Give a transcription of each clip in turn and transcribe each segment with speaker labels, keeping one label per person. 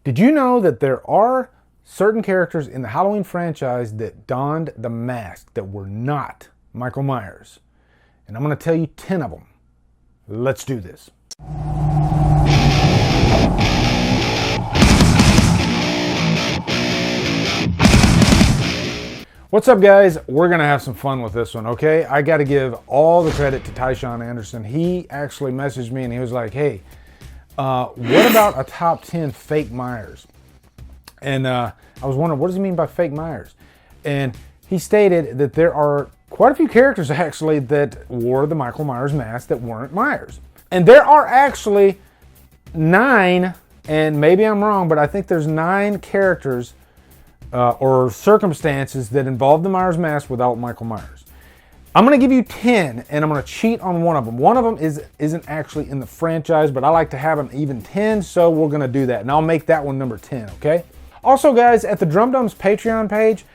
Speaker 1: Did you know that there are certain characters in the Halloween franchise that donned the mask that were not Michael Myers? And I'm going to tell you 10 of them. Let's do this. What's up, guys? We're going to have some fun with this one, okay? I got to give all the credit to Tyshawn Anderson. He actually messaged me and he was like, hey, what about a top 10 fake Myers? And I was wondering, what does he mean by fake Myers? And he stated that there are quite a few characters actually that wore the Michael Myers mask that weren't Myers. And there are actually 9, and maybe I'm wrong, but I think there's 9 characters or circumstances that involve the Myers mask without Michael Myers. I'm going to give you 10, and I'm going to cheat on one of them. One of them isn't actually in the franchise, but I like to have an even 10, so we're going to do that. And I'll make that one number 10, okay? Also, guys, at the Drumdums Patreon page,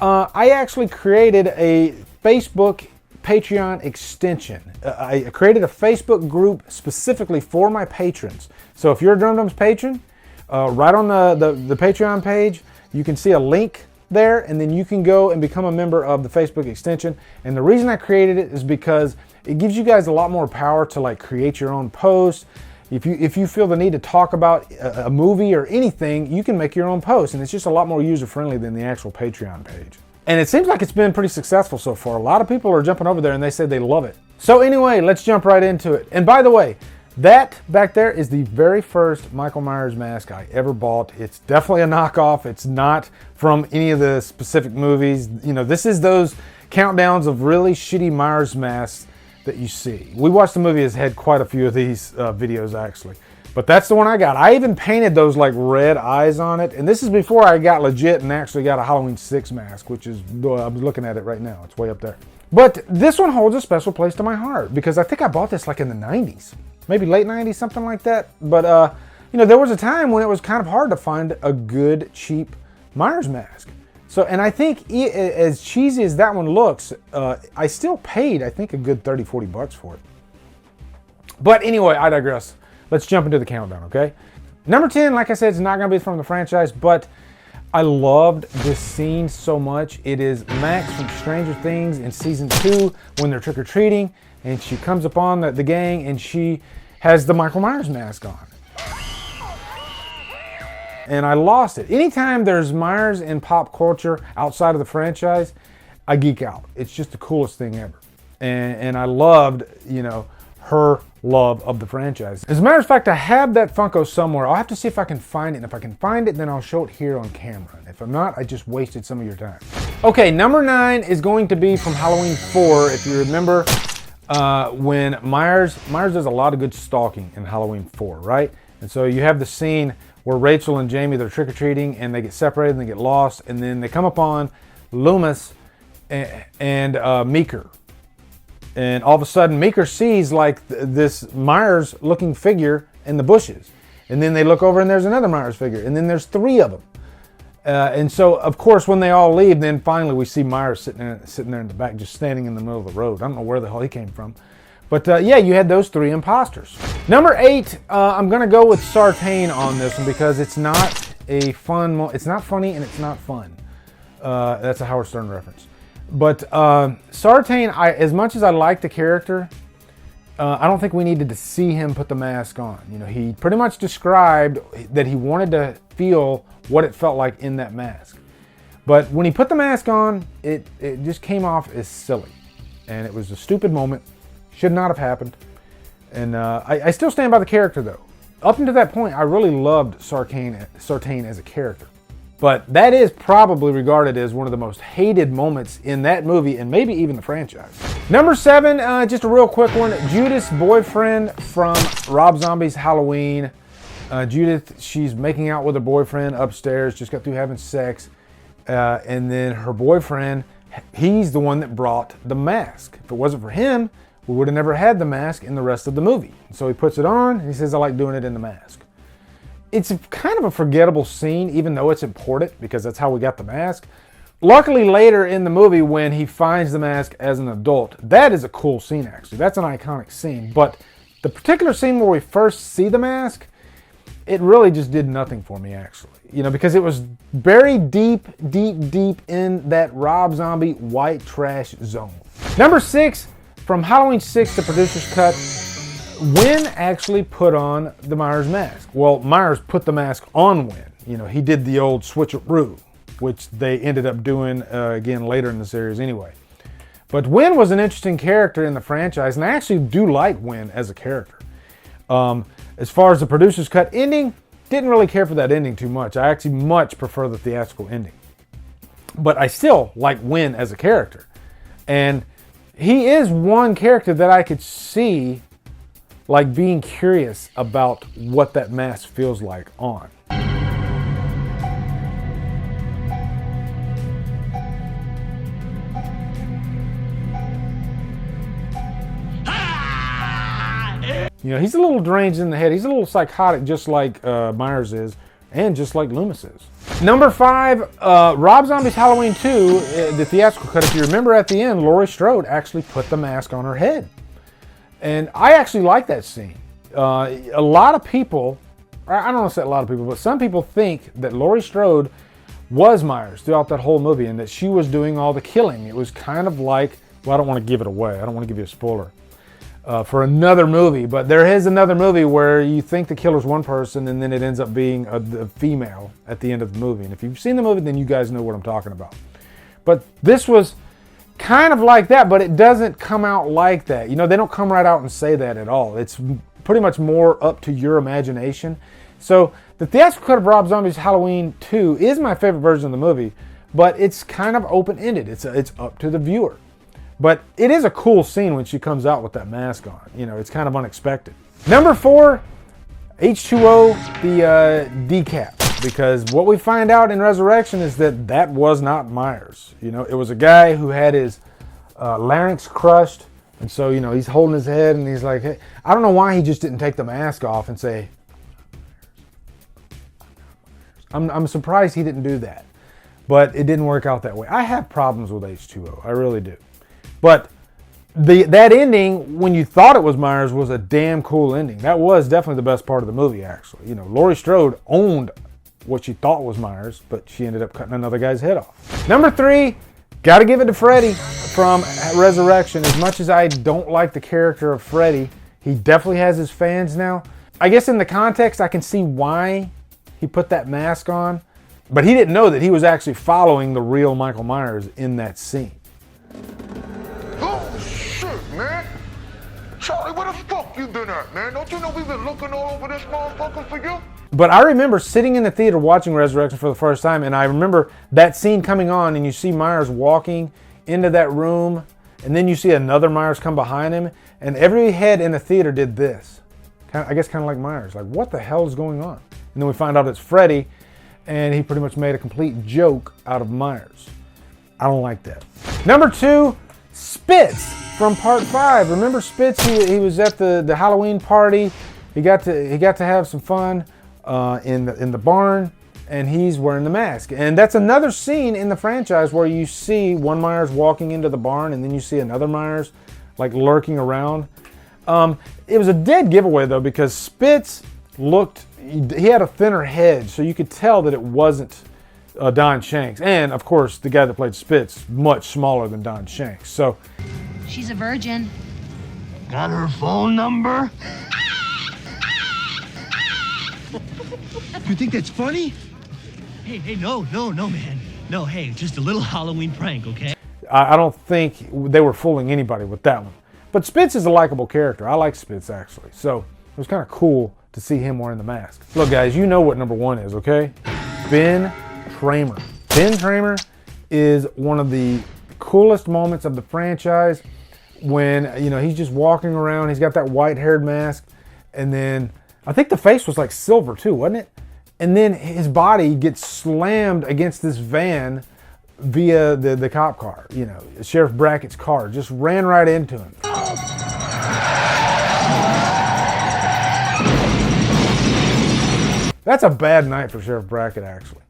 Speaker 1: I actually created a Facebook Patreon extension. I created a Facebook group specifically for my patrons. So if you're a Drumdums patron, right on the Patreon page, you can see a link there, and then you can go and become a member of the Facebook extension. And the reason I created it is because it gives you guys a lot more power to like create your own posts. If you feel the need to talk about a movie or anything, you can make your own post, and it's just a lot more user-friendly than the actual Patreon page. And it seems like it's been pretty successful so far. A lot of people are jumping over there and they say they love it. So anyway, let's jump right into it. And by the way, that back there is the very first Michael Myers mask I ever bought. It's definitely a knockoff. It's not from any of the specific movies. You know, this is those countdowns of really shitty Myers masks that you see. We Watched the Movie has had quite a few of these videos actually. But that's the one I got. I even painted those like red eyes on it. And this is before I got legit and actually got a Halloween 6 mask, which is, I'm looking at it right now. It's way up there. But this one holds a special place to my heart because I think I bought this like in the 90s. Maybe late 90s, something like that. But, you know, there was a time when it was kind of hard to find a good, cheap Myers mask. So, and I think as cheesy as that one looks, I still paid, I think, a good 30, 40 bucks for it. But anyway, I digress. Let's jump into the countdown, okay? Number 10, like I said, it's not going to be from the franchise, but I loved this scene so much. It is Max from Stranger Things in season 2 when they're trick-or-treating, and she comes upon the gang, and she has the Michael Myers mask on. And I lost it. Anytime there's Myers in pop culture outside of the franchise, I geek out. It's just the coolest thing ever. And I loved, you know, her love of the franchise. As a matter of fact, I have that Funko somewhere. I'll have to see if I can find it. And if I can find it, then I'll show it here on camera. If I'm not, I just wasted some of your time. Okay, number 9 is going to be from Halloween 4. If you remember, when Myers does a lot of good stalking in Halloween 4, right? And so you have the scene where Rachel and Jamie, they're trick-or-treating and they get separated and they get lost, and then they come upon Loomis and Meeker. And all of a sudden Meeker sees like this Myers looking figure in the bushes. And then they look over and there's another Myers figure, and then there's 3 of them. And so, of course, when they all leave, then finally we see Myers sitting there in the back, just standing in the middle of the road. I don't know where the hell he came from. But yeah, you had those 3 imposters. Number 8, I'm going to go with Sartain on this one because it's not a fun, it's not funny and it's not fun. That's a Howard Stern reference. But Sartain, as much as I like the character, I don't think we needed to see him put the mask on. You know, he pretty much described that he wanted to feel what it felt like in that mask. But when he put the mask on, it just came off as silly. And it was a stupid moment. Should not have happened. And I still stand by the character, though. Up until that point, I really loved Sartain as a character. But that is probably regarded as one of the most hated moments in that movie, and maybe even the franchise. Number 7, just a real quick one. Judith's boyfriend from Rob Zombie's Halloween. Judith, she's making out with her boyfriend upstairs, just got through having sex. And then her boyfriend, he's the one that brought the mask. If it wasn't for him, we would have never had the mask in the rest of the movie. So he puts it on, and he says, I like doing it in the mask. It's kind of a forgettable scene, even though it's important, because that's how we got the mask. Luckily, later in the movie, when he finds the mask as an adult, that is a cool scene, actually. That's an iconic scene. But the particular scene where we first see the mask, it really just did nothing for me, actually. You know, because it was very deep in that Rob Zombie white trash zone. Number 6, from Halloween 6, the producer's cut, Wynn actually put on the Myers mask. Well, Myers put the mask on Wynn. You know, he did the old switcheroo, which they ended up doing again later in the series anyway. But Wynn was an interesting character in the franchise, and I actually do like Wynn as a character. As far as the producer's cut ending, didn't really care for that ending too much. I actually much prefer the theatrical ending. But I still like Wynn as a character. And he is one character that I could see like being curious about what that mask feels like on. You know, he's a little deranged in the head. He's a little psychotic, just like Myers is, and just like Loomis is. Number 5, Rob Zombie's Halloween 2, the theatrical cut. If you remember at the end, Laurie Strode actually put the mask on her head. And I actually like that scene. A lot of people, I don't want to say a lot of people, but some people think that Laurie Strode was Myers throughout that whole movie and that she was doing all the killing. It was kind of like, well, I don't want to give it away. I don't want to give you a spoiler. For another movie, but there is another movie where you think the killer's one person and then it ends up being a female at the end of the movie. And if you've seen the movie, then you guys know what I'm talking about. But this was kind of like that, but it doesn't come out like that. You know, they don't come right out and say that at all. It's pretty much more up to your imagination. So the theatrical cut of Rob Zombie's Halloween 2 is my favorite version of the movie, but it's kind of open-ended. It's up to the viewer. But it is a cool scene when she comes out with that mask on. You know, it's kind of unexpected. Number 4, H2O, the decap. Because what we find out in Resurrection is that that was not Myers. You know, it was a guy who had his larynx crushed. And so, you know, he's holding his head and he's like, hey, I don't know why he just didn't take the mask off and say, I'm surprised he didn't do that. But it didn't work out that way. I have problems with H2O. I really do. But that ending, when you thought it was Myers, was a damn cool ending. That was definitely the best part of the movie, actually. You know, Laurie Strode owned what she thought was Myers, but she ended up cutting another guy's head off. Number 3, got to give it to Freddy from Resurrection. As much as I don't like the character of Freddy, he definitely has his fans now. I guess in the context, I can see why he put that mask on, but he didn't know that he was actually following the real Michael Myers in that scene.
Speaker 2: Man, Charlie, where the fuck you been at, man? Don't you know we've been looking all over this motherfucker for you?
Speaker 1: But I remember sitting in the theater watching Resurrection for the first time, and I remember that scene coming on, and you see Myers walking into that room, and then you see another Myers come behind him, and every head in the theater did this. I guess kind of like Myers, like, what the hell is going on? And then we find out it's Freddy, and he pretty much made a complete joke out of Myers. I don't like that. Number 2, Spitz from Part 5. Remember Spitz? He was at the Halloween party. He got to have some fun in the barn, and he's wearing the mask. And that's another scene in the franchise where you see one Myers walking into the barn, and then you see another Myers like lurking around. It was a dead giveaway though, because Spitz he had a thinner head, so you could tell that it wasn't Don Shanks. And of course, the guy that played Spitz, much smaller than Don Shanks. So
Speaker 3: she's a virgin.
Speaker 4: Got her phone number? You think that's funny? Hey, no, man. No, hey, just a little Halloween prank, okay?
Speaker 1: I don't think they were fooling anybody with that one. But Spitz is a likable character. I like Spitz, actually. So it was kind of cool to see him wearing the mask. Look, guys, you know what number 1 is, okay? Ben Kramer. Ben Kramer is one of the coolest moments of the franchise when, you know, he's just walking around. He's got that white-haired mask, and then I think the face was like silver too, wasn't it? And then his body gets slammed against this van via the cop car. You know, Sheriff Brackett's car just ran right into him. That's a bad night for Sheriff Brackett, actually.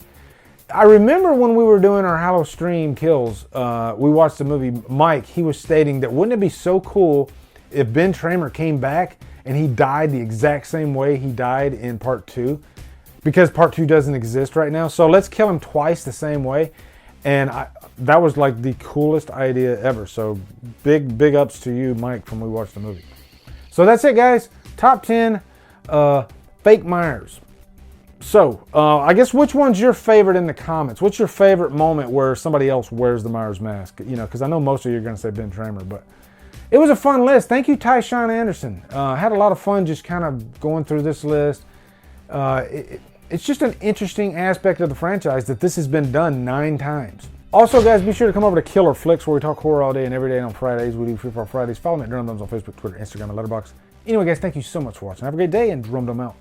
Speaker 1: I remember when we were doing our Halloween stream kills, we watched the movie Mike. He was stating that wouldn't it be so cool if Ben Tramer came back and he died the exact same way he died in part 2, because part 2 doesn't exist right now. So let's kill him twice the same way. And that was like the coolest idea ever. So big ups to you, Mike, from We Watched the Movie. So that's it, guys. Top 10 fake Myers. So I guess, which one's your favorite in the comments? What's your favorite moment where somebody else wears the Myers mask? You know, because I know most of you are going to say Ben Kramer, but it was a fun list. Thank you, Tyshawn Anderson. Had a lot of fun just kind of going through this list. It's just an interesting aspect of the franchise that this has been done 9 times. Also, guys, be sure to come over to Killer Flicks, where we talk horror all day and every day. And on Fridays, we do Free for Fridays. Follow me at Drumdums on Facebook, Twitter, Instagram, and Letterboxd. Anyway, guys, thank you so much for watching. Have a great day, and Drumdum out.